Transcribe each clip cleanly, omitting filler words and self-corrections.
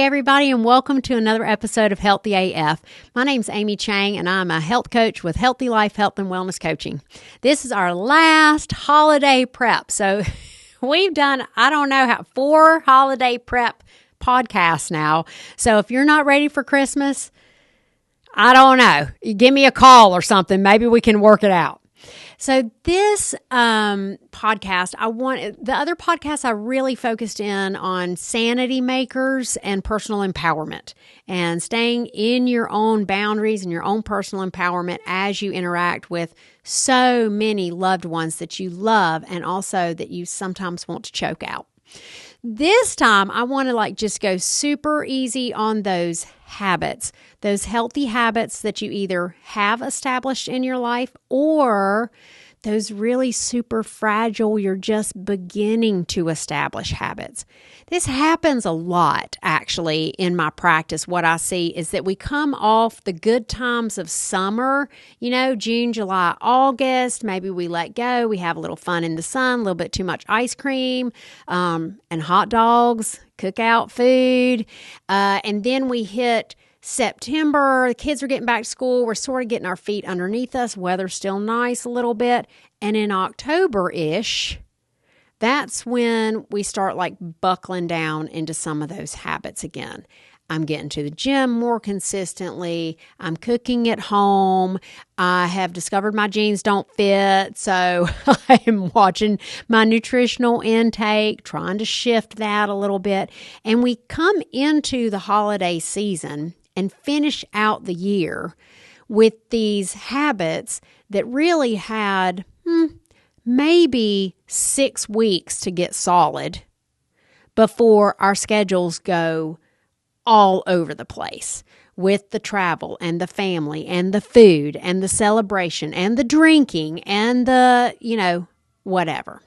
everybody, and welcome to another episode of Healthy AF. My name's Amy Chang, and I'm a health coach with Healthy Life Health and Wellness Coaching. This is our last holiday prep. So we've done, 4 holiday prep podcasts now. So if you're not ready for Christmas, I don't know. Give me a call or something. Maybe we can work it out. So this podcast, the other podcasts I really focused in on sanity makers and personal empowerment and staying in your own boundaries and your own personal empowerment as you interact with so many loved ones that you love and also that you sometimes want to choke out. This time, I want to just go super easy on those habits, those healthy habits that you either have established in your life or those really super fragile, you're just beginning to establish habits. This happens a lot, actually, in my practice. What I see is that we come off the good times of summer, June, July, August. Maybe we let go. We have a little fun in the sun, a little bit too much ice cream and hot dogs, cookout food. And then we hit September, the kids are getting back to school. We're sort of getting our feet underneath us. Weather's still nice a little bit. And in October-ish, that's when we start buckling down into some of those habits again. I'm getting to the gym more consistently. I'm cooking at home. I have discovered my jeans don't fit, so I'm watching my nutritional intake, trying to shift that a little bit. And we come into the holiday season and finish out the year with these habits that really had maybe 6 weeks to get solid before our schedules go all over the place with the travel and the family and the food and the celebration and the drinking and the, whatever.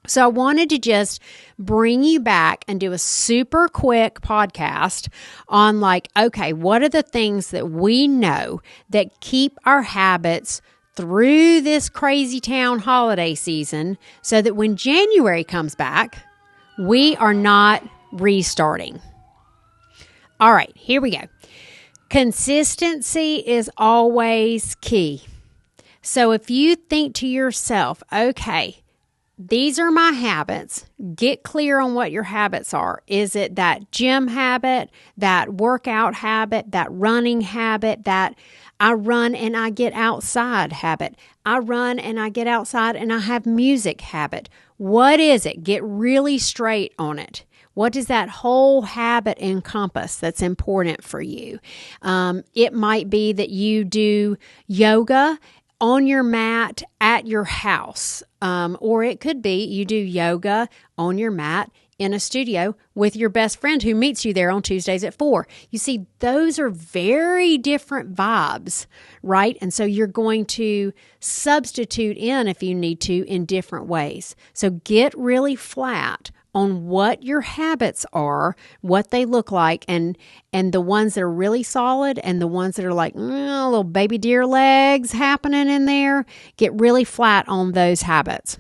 So I wanted to just bring you back and do a super quick podcast on okay, what are the things that we know that keep our habits through this crazy town holiday season so that when January comes back, we are not restarting. All right, here we go. Consistency is always key. So if you think to yourself, okay, these are my habits. Get clear on what your habits are. Is it that gym habit, that workout habit, that running habit, that I run and I get outside habit? I run and I get outside and I have music habit. What is it? Get really straight on it. What does that whole habit encompass that's important for you? It might be that you do yoga on your mat at your house. Or it could be you do yoga on your mat in a studio with your best friend who meets you there on Tuesdays at 4. You see, those are very different vibes, right? And so you're going to substitute in, if you need to, in different ways. So get really flat on what your habits are, what they look like, and the ones that are really solid and the ones that are little baby deer legs happening in there. Get really flat on those habits.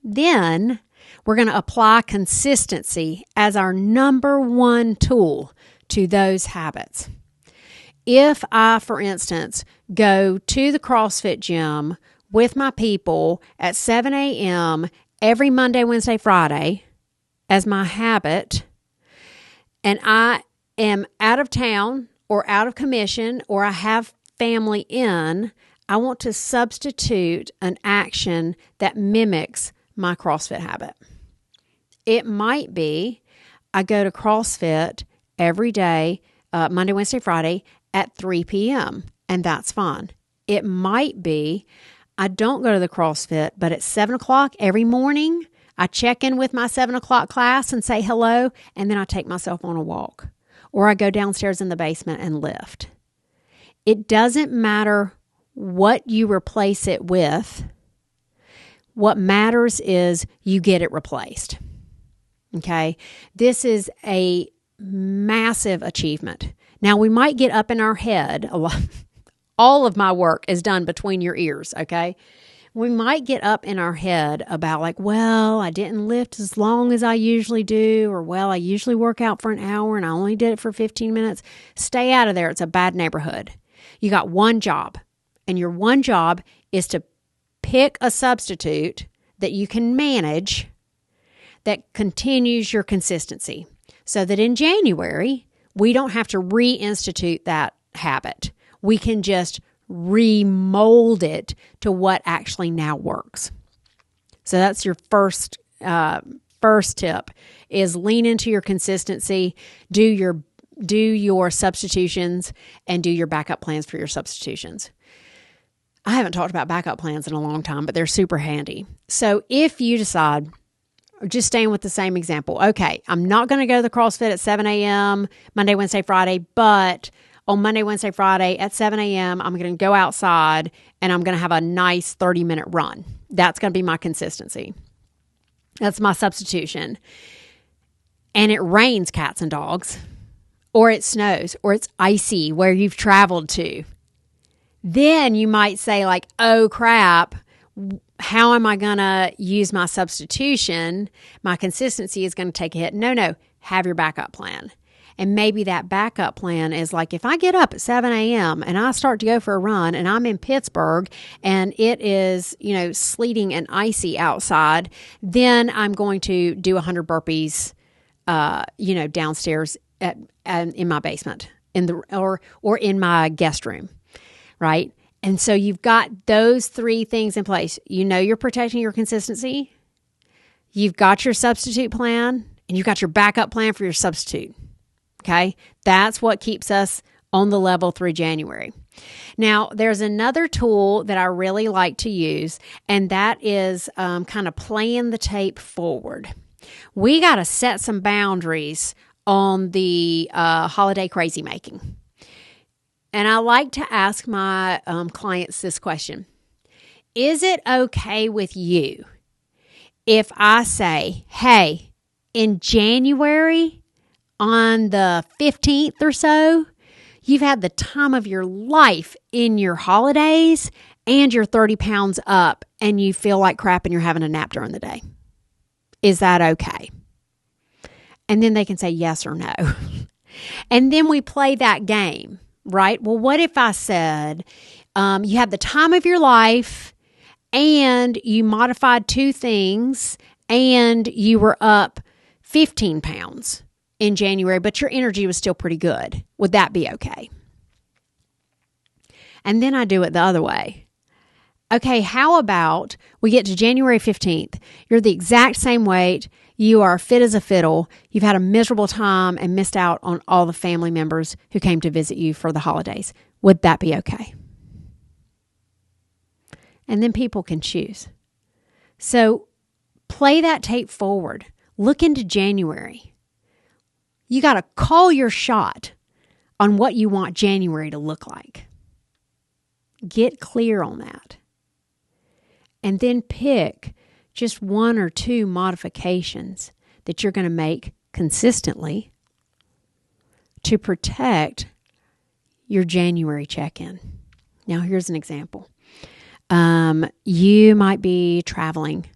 Then we're going to apply consistency as our number one tool to those habits. If I, for instance, go to the CrossFit gym with my people at 7 a.m. every Monday, Wednesday, Friday as my habit, and I am out of town or out of commission or I have family in, I want to substitute an action that mimics my CrossFit habit. It might be I go to CrossFit every day, Monday, Wednesday, Friday at 3 p.m., and that's fine. It might be I don't go to the CrossFit, but at 7 o'clock every morning, I check in with my 7 o'clock class and say hello, and then I take myself on a walk. Or I go downstairs in the basement and lift. It doesn't matter what you replace it with. What matters is you get it replaced. Okay? This is a massive achievement. Now, we might get up in our head a lot. All of my work is done between your ears, okay? We might get up in our head about like, well, I didn't lift as long as I usually do, or well, I usually work out for an hour and I only did it for 15 minutes. Stay out of there. It's a bad neighborhood. You got one job, and your one job is to pick a substitute that you can manage that continues your consistency so that in January, we don't have to reinstitute that habit. We can just remold it to what actually now works. So that's your first tip is lean into your consistency, do your substitutions, and do your backup plans for your substitutions. I haven't talked about backup plans in a long time, but they're super handy. So if you decide, just staying with the same example, okay, I'm not going to go to the CrossFit at 7 a.m. Monday, Wednesday, Friday, but on Monday, Wednesday, Friday at 7 a.m., I'm going to go outside and I'm going to have a nice 30-minute run. That's going to be my consistency. That's my substitution. And it rains cats and dogs, or it snows, or it's icy where you've traveled to. Then you might say like, oh crap, how am I going to use my substitution? My consistency is going to take a hit. No, have your backup plan. And maybe that backup plan is like, if I get up at 7 a.m. and I start to go for a run and I'm in Pittsburgh and it is, sleeting and icy outside, then I'm going to do 100 burpees, downstairs in my basement or in my guest room, right? And so you've got those three things in place. You're protecting your consistency. You've got your substitute plan, and you've got your backup plan for your substitute. Okay, that's what keeps us on the level through January. Now, there's another tool that I really like to use, and that is kind of playing the tape forward. We got to set some boundaries on the holiday crazy making. And I like to ask my clients this question. Is it okay with you if I say, hey, in January, on the 15th or so, you've had the time of your life in your holidays and you're 30 pounds up and you feel like crap and you're having a nap during the day? Is that okay? And then they can say yes or no. And then we play that game, right? Well, what if I said you had the time of your life and you modified 2 things and you were up 15 pounds in January, but your energy was still pretty good? Would that be okay? And then I do it the other way. Okay, how about we get to January 15th, you're the exact same weight, you are fit as a fiddle, you've had a miserable time and missed out on all the family members who came to visit you for the holidays. Would that be okay? And then people can choose. So play that tape forward. Look into January. You got to call your shot on what you want January to look like. Get clear on that. And then pick just 1 or 2 modifications that you're going to make consistently to protect your January check-in. Now, here's an example. You might be traveling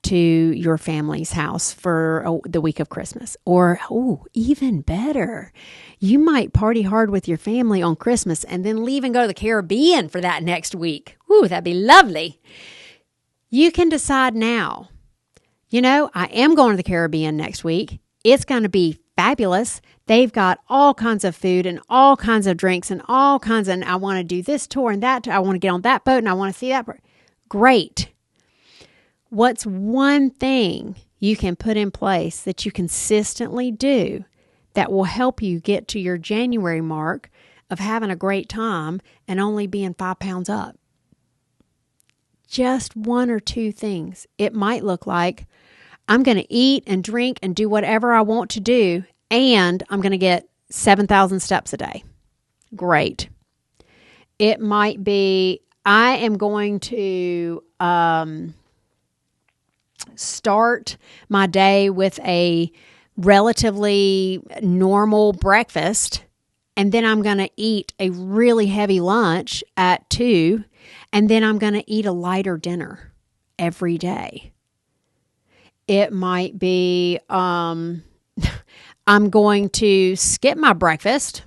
to your family's house for the week of Christmas. Or, even better, you might party hard with your family on Christmas and then leave and go to the Caribbean for that next week. Ooh, that'd be lovely. You can decide now, I am going to the Caribbean next week. It's going to be fabulous. They've got all kinds of food and all kinds of drinks and and I want to do this tour and that tour. I want to get on that boat and I want to see that. Great. What's one thing you can put in place that you consistently do that will help you get to your January mark of having a great time and only being 5 pounds up? Just 1 or 2 things. It might look like I'm going to eat and drink and do whatever I want to do, and I'm going to get 7,000 steps a day. Great. It might be I am going to start my day with a relatively normal breakfast, and then I'm going to eat a really heavy lunch at 2, And then I'm going to eat a lighter dinner every day. It might be I'm going to skip my breakfast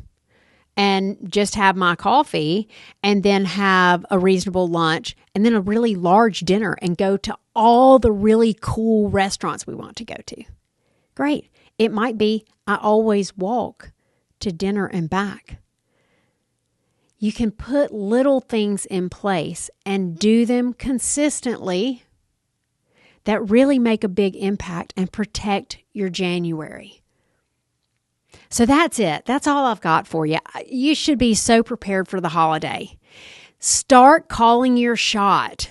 and just have my coffee and then have a reasonable lunch and then a really large dinner and go to all the really cool restaurants we want to go to. Great. It might be I always walk to dinner and back. You can put little things in place and do them consistently that really make a big impact and protect your January. So that's it. That's all I've got for you. You should be so prepared for the holiday. Start calling your shot.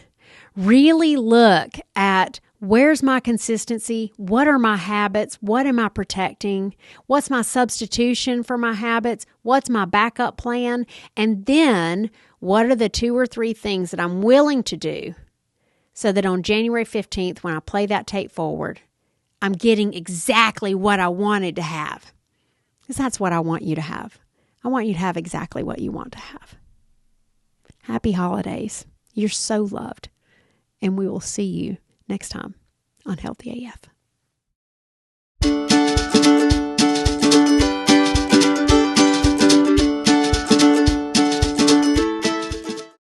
Really look at where's my consistency? What are my habits? What am I protecting? What's my substitution for my habits? What's my backup plan? And then what are the 2 or 3 things that I'm willing to do so that on January 15th, when I play that tape forward, I'm getting exactly what I wanted to have. Because that's what I want you to have. I want you to have exactly what you want to have. Happy holidays. You're so loved. And we will see you next time on Healthy AF.